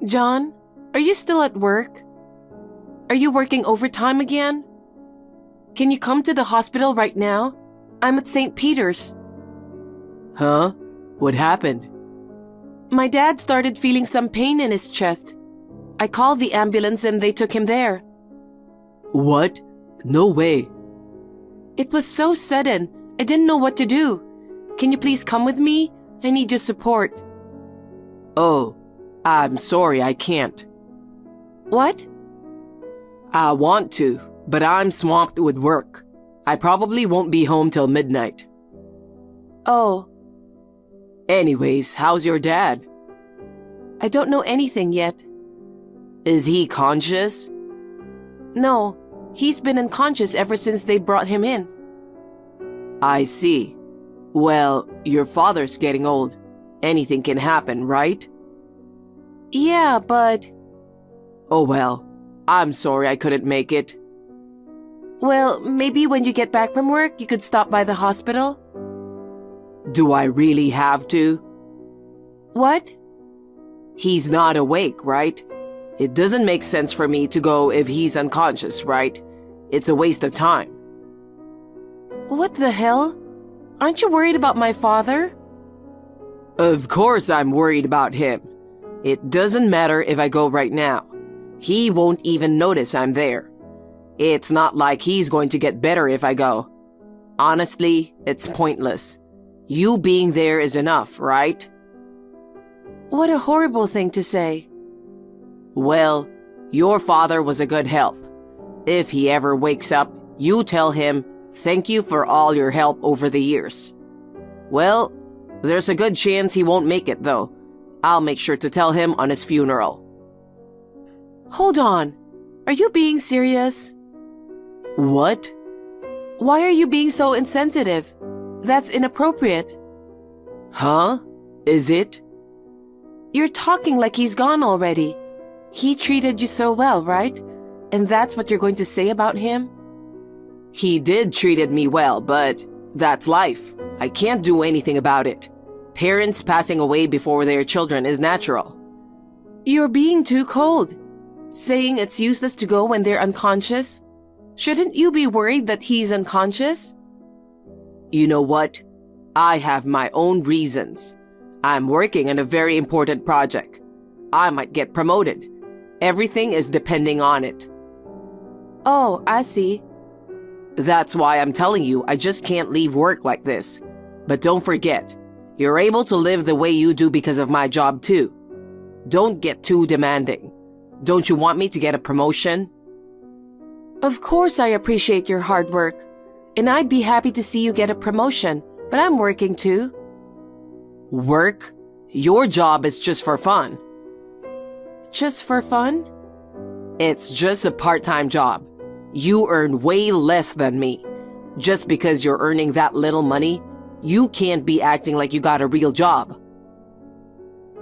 John, are you still at work? Are you working overtime again? Can you come to the hospital right now? I'm at St. Peter's. Huh? What happened? My dad started feeling some pain in his chest. I called the ambulance and they took him there. What? No way. It was so sudden, I didn't know what to do. Can you please come with me? I need your support. Oh, I'm sorry, I can't. What? I want to, but I'm swamped with work. I probably won't be home till midnight. Oh. Anyways, how's your dad? I don't know anything yet. Is he conscious? No, he's been unconscious ever since they brought him in. I see. Well, your father's getting old. Anything can happen, right? Yeah, but... Oh well, I'm sorry I couldn't make it. Well, maybe when you get back from work, you could stop by the hospital? Do I really have to? What? He's not awake, right? It doesn't make sense for me to go if he's unconscious, right? It's a waste of time. What the hell? Aren't you worried about my father? Of course I'm worried about him. It doesn't matter if I go right now. He won't even notice I'm there. It's not like he's going to get better if I go. Honestly, it's pointless. You being there is enough, right? What a horrible thing to say. Well, your father was a good help. If he ever wakes up, you tell him, thank you for all your help over the years. Well, there's a good chance he won't make it though. I'll make sure to tell him on his funeral. Hold on. Are you being serious? What? Why are you being so insensitive? That's inappropriate. Huh? Is it? You're talking like he's gone already. He treated you so well, right? And that's what you're going to say about him? He did treated me well, but that's life. I can't do anything about it. Parents passing away before their children is natural. You're being too cold. Saying it's useless to go when they're unconscious? Shouldn't you be worried that he's unconscious? You know what? I have my own reasons. I'm working on a very important project. I might get promoted. Everything is depending on it. Oh, I see. That's why I'm telling you I just can't leave work like this. But don't forget, you're able to live the way you do because of my job too. Don't get too demanding. Don't you want me to get a promotion? Of course I appreciate your hard work. And I'd be happy to see you get a promotion, but I'm working too. Work? Your job is just for fun. Just for fun? It's just a part-time job. You earn way less than me. Just because you're earning that little money, you can't be acting like you got a real job.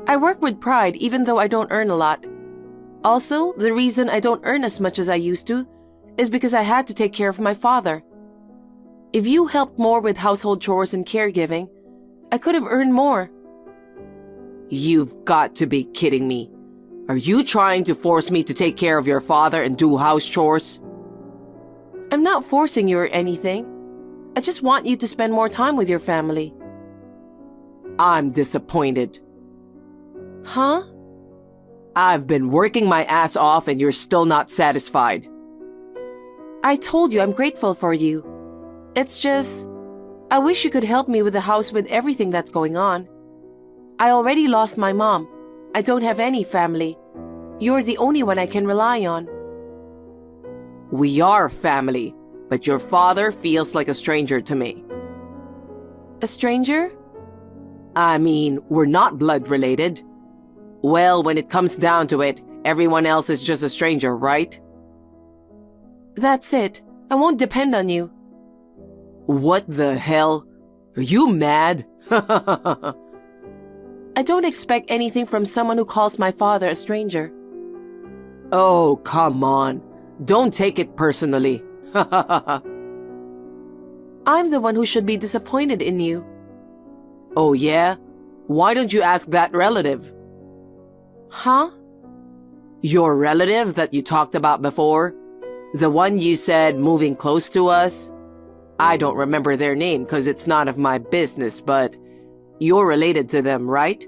I work with pride even though I don't earn a lot. Also, the reason I don't earn as much as I used to is because I had to take care of my father. If you helped more with household chores and caregiving, I could have earned more. You've got to be kidding me. Are you trying to force me to take care of your father and do house chores? I'm not forcing you or anything. I just want you to spend more time with your family. I'm disappointed. Huh? I've been working my ass off and you're still not satisfied. I told you I'm grateful for you. It's just, I wish you could help me with the house with everything that's going on. I already lost my mom. I don't have any family. You're the only one I can rely on. We are family, but your father feels like a stranger to me. A stranger? I mean, we're not blood related. Well, when it comes down to it, everyone else is just a stranger, right? That's it. I won't depend on you. What the hell? Are you mad? I don't expect anything from someone who calls my father a stranger. Oh, come on. Don't take it personally. I'm the one who should be disappointed in you. Oh yeah? Why don't you ask that relative? Huh? Your relative that you talked about before? The one you said moving close to us? I don't remember their name because it's none of my business, but you're related to them, right?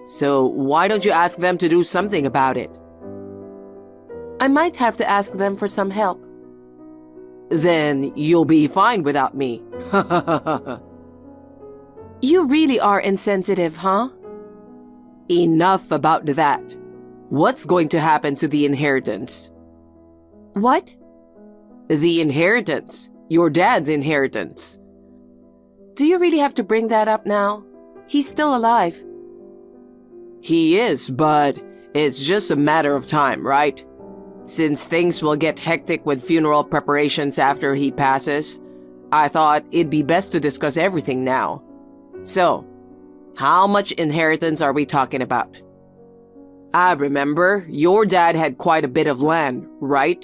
So why don't you ask them to do something about it? I might have to ask them for some help. Then you'll be fine without me. You really are insensitive, huh? Enough about that. What's going to happen to the inheritance? What? The inheritance. Your dad's inheritance. Do you really have to bring that up now? He's still alive. He is, but it's just a matter of time, right? Since things will get hectic with funeral preparations after he passes, I thought it'd be best to discuss everything now. So, how much inheritance are we talking about? I remember your dad had quite a bit of land, right?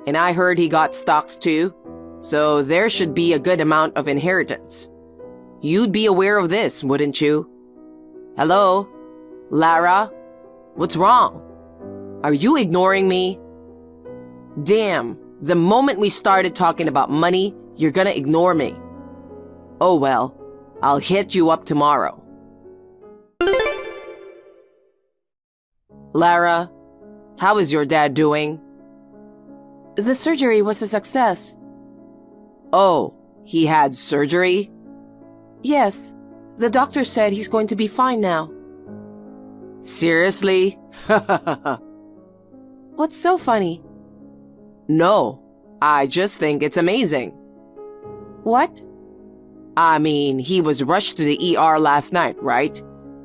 And I heard he got stocks too, so there should be a good amount of inheritance. You'd be aware of this, wouldn't you? Hello? Lara? What's wrong? Are you ignoring me? Damn, the moment we started talking about money, you're gonna ignore me. Oh well, I'll hit you up tomorrow. Lara, how is your dad doing? The surgery was a success. Oh, he had surgery? Yes, the doctor said he's going to be fine now. Seriously? What's so funny? No, I just think it's amazing. What? I mean, he was rushed to the ER last night, right?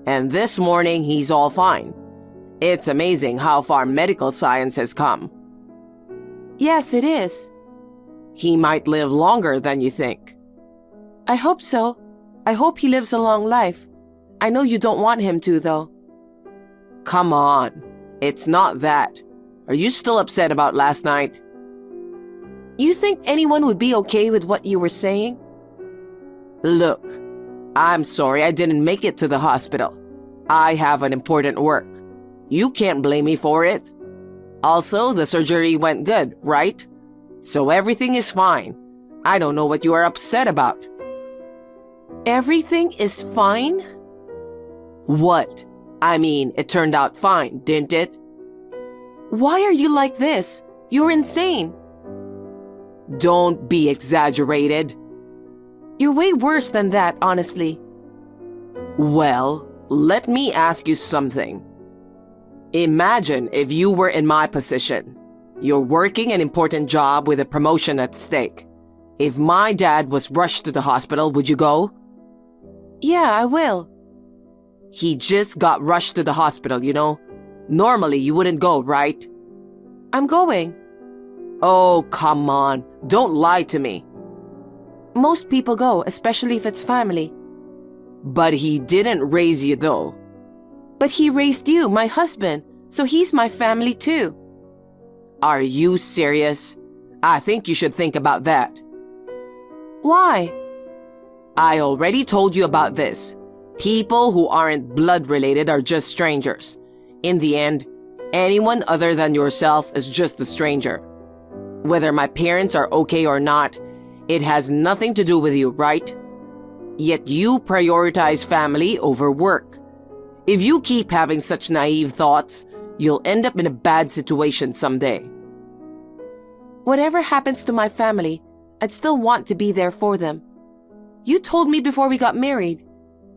And this morning he's all fine. It's amazing how far medical science has come. Yes, it is. He might live longer than you think. I hope so. I hope he lives a long life. I know you don't want him to, though. Come on, it's not that. Are you still upset about last night? You think anyone would be okay with what you were saying? Look, I'm sorry I didn't make it to the hospital. I have an important work. You can't blame me for it. Also, the surgery went good, right? So everything is fine. I don't know what you are upset about. Everything is fine? What? I mean, it turned out fine, didn't it? Why are you like this? You're insane. Don't be exaggerated. You're way worse than that, honestly. Well, let me ask you something. Imagine if you were in my position. You're working an important job with a promotion at stake. If my dad was rushed to the hospital, would you go? Yeah, I will. He just got rushed to the hospital, you know. Normally, you wouldn't go, right? I'm going. Oh, come on. Don't lie to me. Most people go, especially if it's family. But he didn't raise you, though. But he raised you, my husband, so he's my family too. Are you serious? I think you should think about that. Why? I already told you about this. People who aren't blood related are just strangers. In the end, anyone other than yourself is just a stranger. Whether my parents are okay or not, it has nothing to do with you, right? Yet you prioritize family over work. If you keep having such naive thoughts, you'll end up in a bad situation someday. Whatever happens to my family, I'd still want to be there for them. You told me before we got married,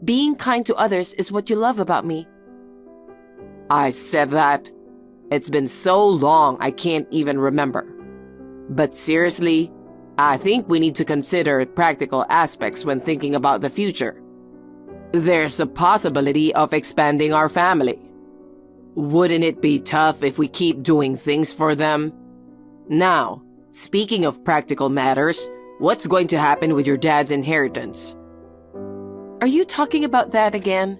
being kind to others is what you love about me. I said that. It's been so long I can't even remember. But seriously, I think we need to consider practical aspects when thinking about the future. There's a possibility of expanding our family. Wouldn't it be tough if we keep doing things for them? Now, speaking of practical matters, what's going to happen with your dad's inheritance? Are you talking about that again?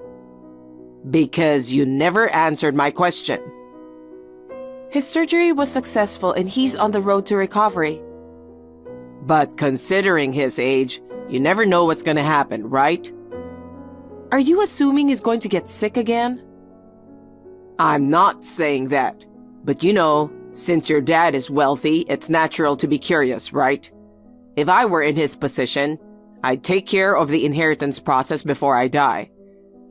Because you never answered my question. His surgery was successful and he's on the road to recovery. But considering his age, you never know what's going to happen, right? Are you assuming he's going to get sick again? I'm not saying that. But you know, since your dad is wealthy, it's natural to be curious, right? If I were in his position, I'd take care of the inheritance process before I die.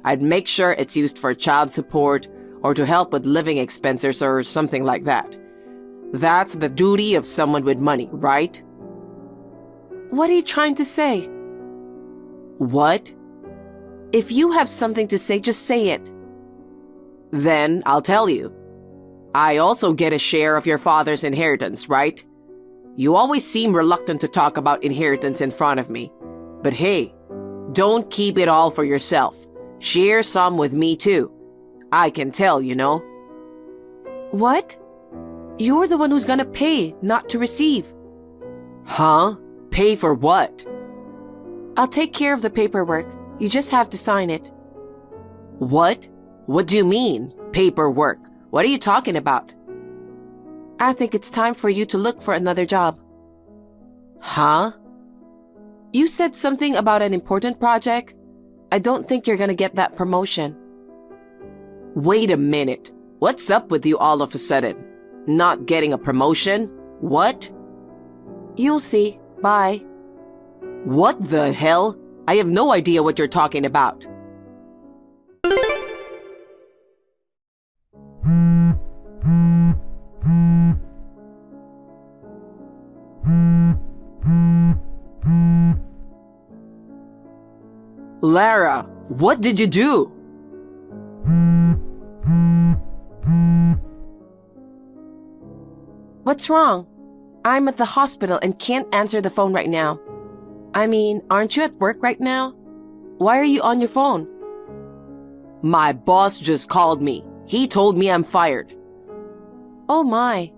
I'd make sure it's used for child support or to help with living expenses or something like that. That's the duty of someone with money, right? What are you trying to say? What? If you have something to say, just say it. Then I'll tell you. I also get a share of your father's inheritance, right? You always seem reluctant to talk about inheritance in front of me. But hey, don't keep it all for yourself. Share some with me too. I can tell, you know. What? You're the one who's gonna pay, not to receive. Huh? Pay for what? I'll take care of the paperwork. You just have to sign it. What? What do you mean, paperwork? What are you talking about? I think it's time for you to look for another job. Huh? You said something about an important project. I don't think you're gonna get that promotion. Wait a minute. What's up with you all of a sudden? Not getting a promotion? What? You'll see. Bye. What the hell? I have no idea what you're talking about. Lara, what did you do? What's wrong? I'm at the hospital and can't answer the phone right now. I mean, aren't you at work right now? Why are you on your phone? My boss just called me. He told me I'm fired. Oh my.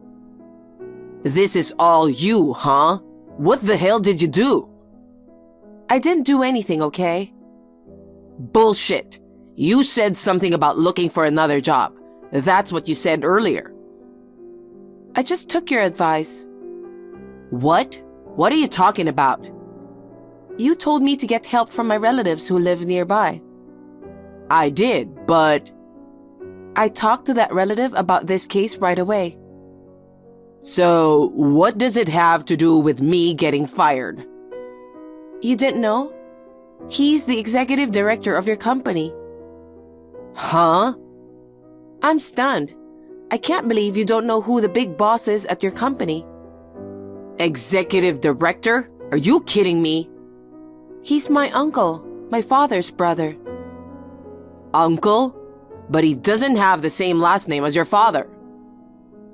This is all you, huh? What the hell did you do? I didn't do anything, okay? Bullshit. You said something about looking for another job. That's what you said earlier. I just took your advice. What? What are you talking about? You told me to get help from my relatives who live nearby. I did, but... I talked to that relative about this case right away. So, what does it have to do with me getting fired? You didn't know? He's the executive director of your company. Huh? I'm stunned. I can't believe you don't know who the big boss is at your company. Executive director? Are you kidding me? He's my uncle, my father's brother. Uncle? But he doesn't have the same last name as your father.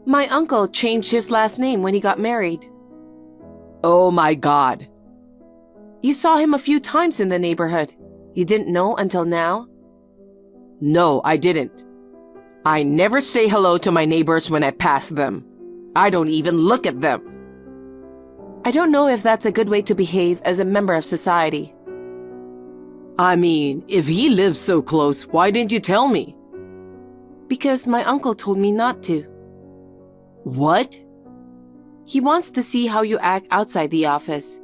My uncle changed his last name when he got married. Oh my God. You saw him a few times in the neighborhood. You didn't know until now? No, I didn't. I never say hello to my neighbors when I pass them. I don't even look at them. I don't know if that's a good way to behave as a member of society. I mean, if he lives so close, why didn't you tell me? Because my uncle told me not to. What? He wants to see how you act outside the office.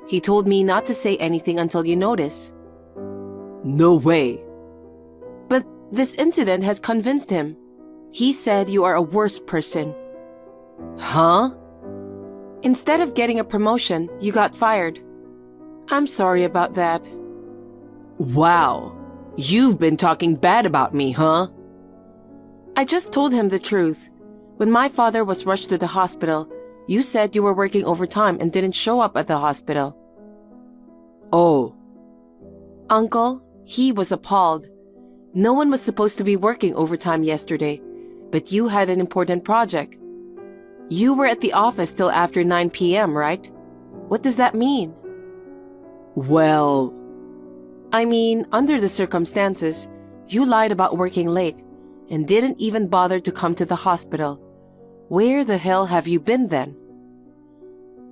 He told me not to say anything until you notice. No way. But this incident has convinced him. He said you are a worse person. Huh? Instead of getting a promotion, you got fired. I'm sorry about that. Wow. You've been talking bad about me, huh? I just told him the truth. When my father was rushed to the hospital, you said you were working overtime and didn't show up at the hospital. Oh. Uncle, he was appalled. No one was supposed to be working overtime yesterday, but you had an important project. You were at the office till after 9 p.m., right? What does that mean? Well... I mean, under the circumstances, you lied about working late and didn't even bother to come to the hospital. Where the hell have you been then?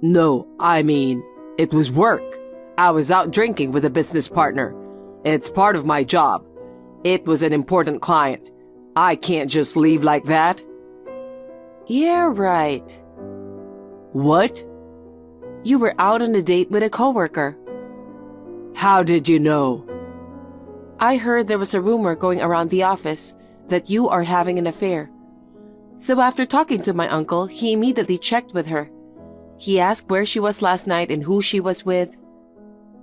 No, I mean, it was work. I was out drinking with a business partner. It's part of my job. It was an important client. I can't just leave like that. Yeah, right. What? You were out on a date with a coworker. How did you know? I heard there was a rumor going around the office that you are having an affair. So after talking to my uncle, he immediately checked with her. He asked where she was last night and who she was with.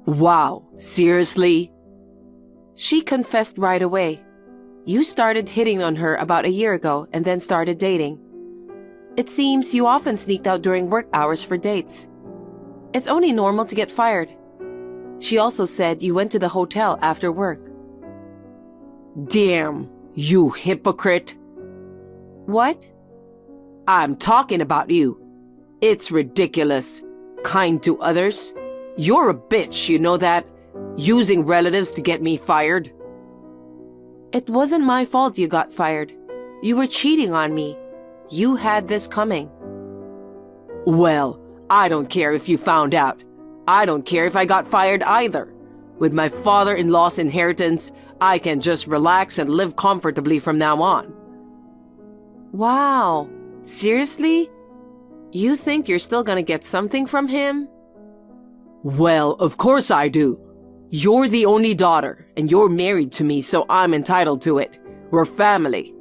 Wow, seriously? She confessed right away. You started hitting on her about a year ago and then started dating. It seems you often sneaked out during work hours for dates. It's only normal to get fired. She also said you went to the hotel after work. Damn, you hypocrite. What? I'm talking about you. It's ridiculous. Kind to others. You're a bitch, you know that? Using relatives to get me fired. It wasn't my fault you got fired. You were cheating on me. You had this coming. Well, I don't care if you found out. I don't care if I got fired either. With my father-in-law's inheritance, I can just relax and live comfortably from now on. Wow. Seriously? You think you're still gonna get something from him? Well, of course I do. You're the only daughter, and you're married to me, so I'm entitled to it. We're family.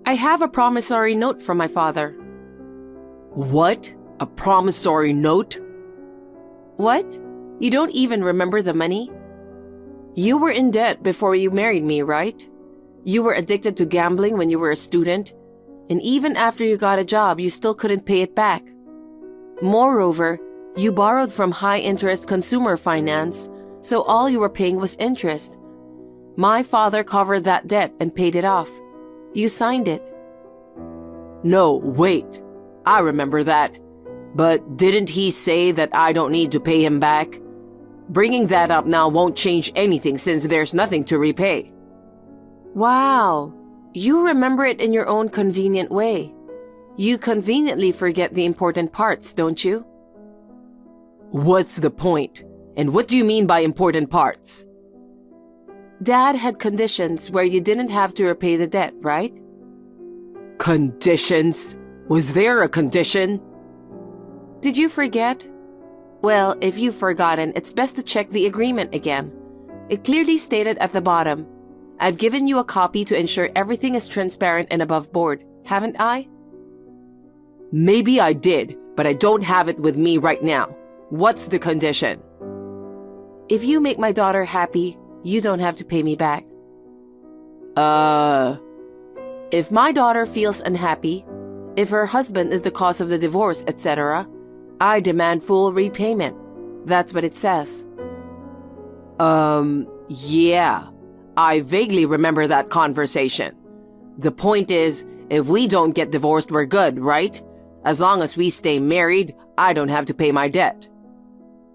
I have a promissory note from my father. What? A promissory note? What? You don't even remember the money? You were in debt before you married me, right? You were addicted to gambling when you were a student, and even after you got a job, you still couldn't pay it back. Moreover, you borrowed from high-interest consumer finance, so all you were paying was interest. My father covered that debt and paid it off. You signed it. No, wait. I remember that. But didn't he say that I don't need to pay him back? Bringing that up now won't change anything since there's nothing to repay. Wow. You remember it in your own convenient way. You conveniently forget the important parts, don't you? What's the point? And what do you mean by important parts? Dad had conditions where you didn't have to repay the debt, right? Conditions? Was there a condition? Did you forget? Well, if you've forgotten, it's best to check the agreement again. It clearly stated at the bottom, I've given you a copy to ensure everything is transparent and above board, haven't I? Maybe I did, but I don't have it with me right now. What's the condition? If you make my daughter happy, you don't have to pay me back. If my daughter feels unhappy, if her husband is the cause of the divorce, etc., I demand full repayment. That's what it says. Yeah. I vaguely remember that conversation. The point is, if we don't get divorced, we're good, right? As long as we stay married, I don't have to pay my debt.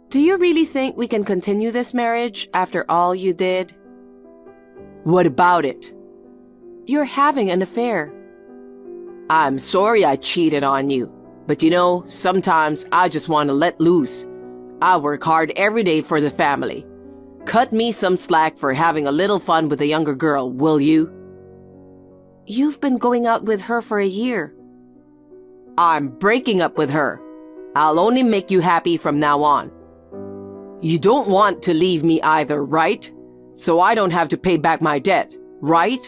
Do you really think we can continue this marriage after all you did? What about it? You're having an affair. I'm sorry I cheated on you, but you know, sometimes I just want to let loose. I work hard every day for the family. Cut me some slack for having a little fun with a younger girl, will you? You've been going out with her for a year. I'm breaking up with her. I'll only make you happy from now on. You don't want to leave me either, right? So I don't have to pay back my debt, right?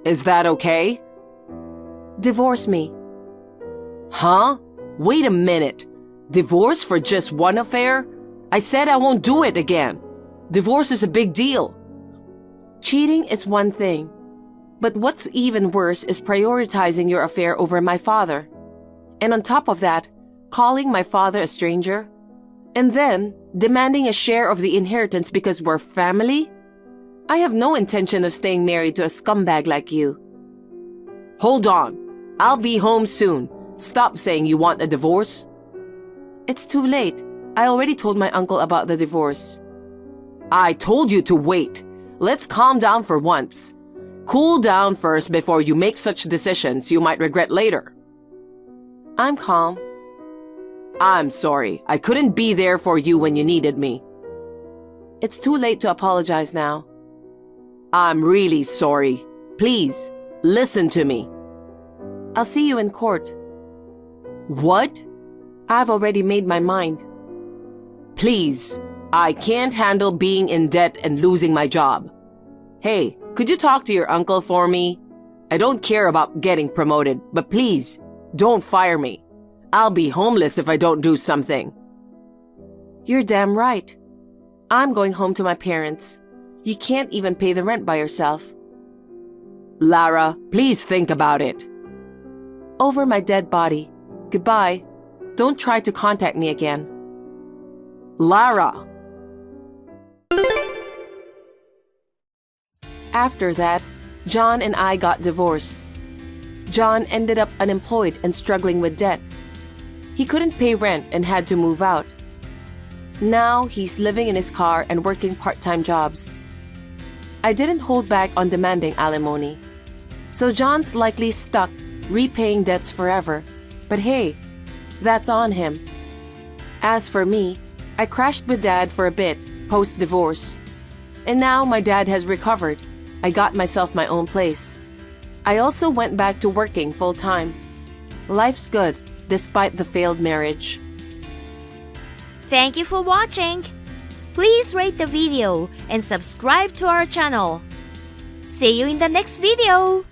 Is that okay? Divorce me. Huh? Wait a minute. Divorce for just one affair? I said I won't do it again. Divorce is a big deal. Cheating is one thing, but what's even worse is prioritizing your affair over my father. And on top of that, calling my father a stranger, and then demanding a share of the inheritance because we're family? I have no intention of staying married to a scumbag like you. Hold on. I'll be home soon. Stop saying you want a divorce. It's too late. I already told my uncle about the divorce. I told you to wait. Let's calm down for once. Cool down first before you make such decisions you might regret later. I'm calm. I'm sorry. I couldn't be there for you when you needed me. It's too late to apologize now. I'm really sorry. Please, listen to me. I'll see you in court. What? I've already made my mind. Please, I can't handle being in debt and losing my job. Hey, could you talk to your uncle for me? I don't care about getting promoted, but please, don't fire me. I'll be homeless if I don't do something. You're damn right. I'm going home to my parents. You can't even pay the rent by yourself. Lara, please think about it. Over my dead body. Goodbye. Don't try to contact me again. Lara! After that, John and I got divorced. John ended up unemployed and struggling with debt. He couldn't pay rent and had to move out. Now he's living in his car and working part-time jobs. I didn't hold back on demanding alimony. So John's likely stuck repaying debts forever. But hey, that's on him. As for me, I crashed with Dad for a bit post-divorce. And now my dad has recovered. I got myself my own place. I also went back to working full-time. Life's good despite the failed marriage. Thank you for watching. Please rate the video and subscribe to our channel. See you in the next video.